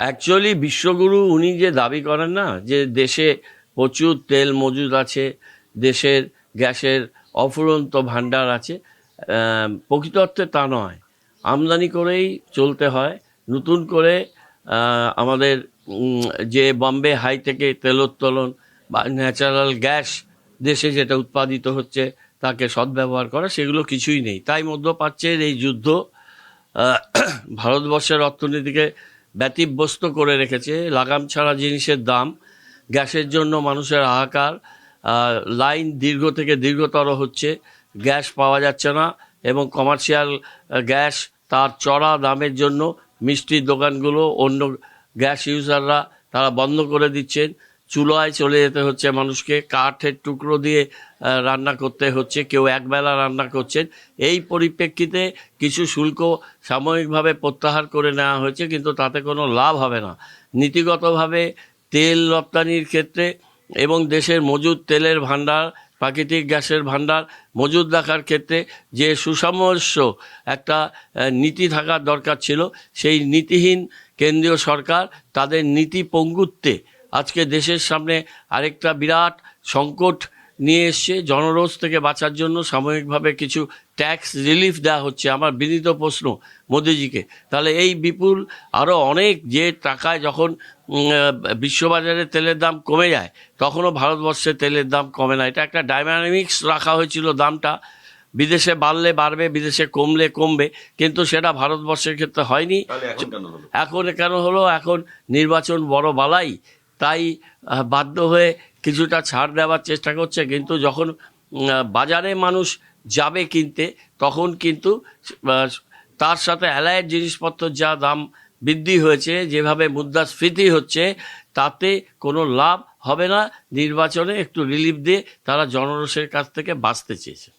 Actually বিশ্বগুরু উনি যে দাবি করেন না যে দেশে প্রচুর তেল মজুদ আছে, দেশের গ্যাসের অফুরন্ত ভাণ্ডার আছে, প্রকৃত অর্থে তা নয়। আমদানি করেই চলতে হয়। নতুন করে আমাদের যে বম্বে হাই থেকে তেলোত্তোলন বা ন্যাচারাল গ্যাস দেশে যেটা উৎপাদিত হচ্ছে তাকে সদ্ব্যবহার করা, সেগুলো কিছুই নেই। তাই মধ্যপ্রাচ্যের এই যুদ্ধ আহ, ভারতবর্ষের অর্থনীতিকে ব্যতিব্যস্ত করে রেখেছে। লাগাম ছাড়া জিনিসের দাম, গ্যাসের জন্য মানুষের হাহাকার, লাইন দীর্ঘ থেকে দীর্ঘতর হচ্ছে, গ্যাস পাওয়া যাচ্ছে না, এবং কমার্শিয়াল গ্যাস তার চড়া দামের জন্য মিষ্টির দোকানগুলো অন্য গ্যাস ইউজাররা তারা বন্ধ করে দিচ্ছেন। চুলায় চলে যেতে হচ্ছে মানুষকে, কাঠের টুকরো দিয়ে রান্না করতে হচ্ছে, কেউ একবেলা রান্না করছেন। এই পরিপ্রেক্ষিতে কিছু শুল্ক সাময়িকভাবে প্রত্যাহার করে নেওয়া হয়েছে, কিন্তু তাতে কোনো লাভ হবে না। নীতিগতভাবে তেল রপ্তানির ক্ষেত্রে এবং দেশের মজুদ তেলের ভাণ্ডার, প্রাকৃতিক গ্যাসের ভাণ্ডার মজুদ রাখার ক্ষেত্রে যে সুসামঞ্জস্য একটা নীতি থাকার দরকার ছিল, সেই নীতিহীন কেন্দ্রীয় সরকার তাদের নীতি পঙ্গুত্বে আজকে দেশের সামনে আরেকটা বিরাট সংকট নিয়ে এসছে। জনরোষ থেকে বাঁচার জন্য সাময়িকভাবে কিছু ট্যাক্স রিলিফ দেওয়া হচ্ছে। আমার বিনীত প্রশ্ন মোদিজিকে, তাহলে এই বিপুল আরও অনেক যে টাকায় যখন বিশ্ববাজারে তেলের দাম কমে যায়, তখনও ভারতবর্ষে তেলের দাম কমে না। এটা একটা ডাইনামিক্স রাখা হয়েছিল দামটা, বিদেশে বাড়লে বাড়বে, বিদেশে কমলে কমবে, কিন্তু সেটা ভারতবর্ষের ক্ষেত্রে হয়নি। এখন কেন হলো? এখন নির্বাচন বড় বালাই, তাই বাধ্য হয়ে কিছুটা ছাড় দেওয়ার চেষ্টা করছে। কিন্তু যখন বাজারে মানুষ যাবে কিনতে, তখন কিন্তু তার সাথে অ্যালায়েড জিনিসপত্রের যা দাম বৃদ্ধি হয়েছে, যেভাবে মুদ্রাস্ফীতি হচ্ছে, তাতে কোনো লাভ হবে না। নির্বাচনে একটু রিলিফ দিয়ে তারা জনরোষের কাছ থেকে বাঁচতে চেয়েছে।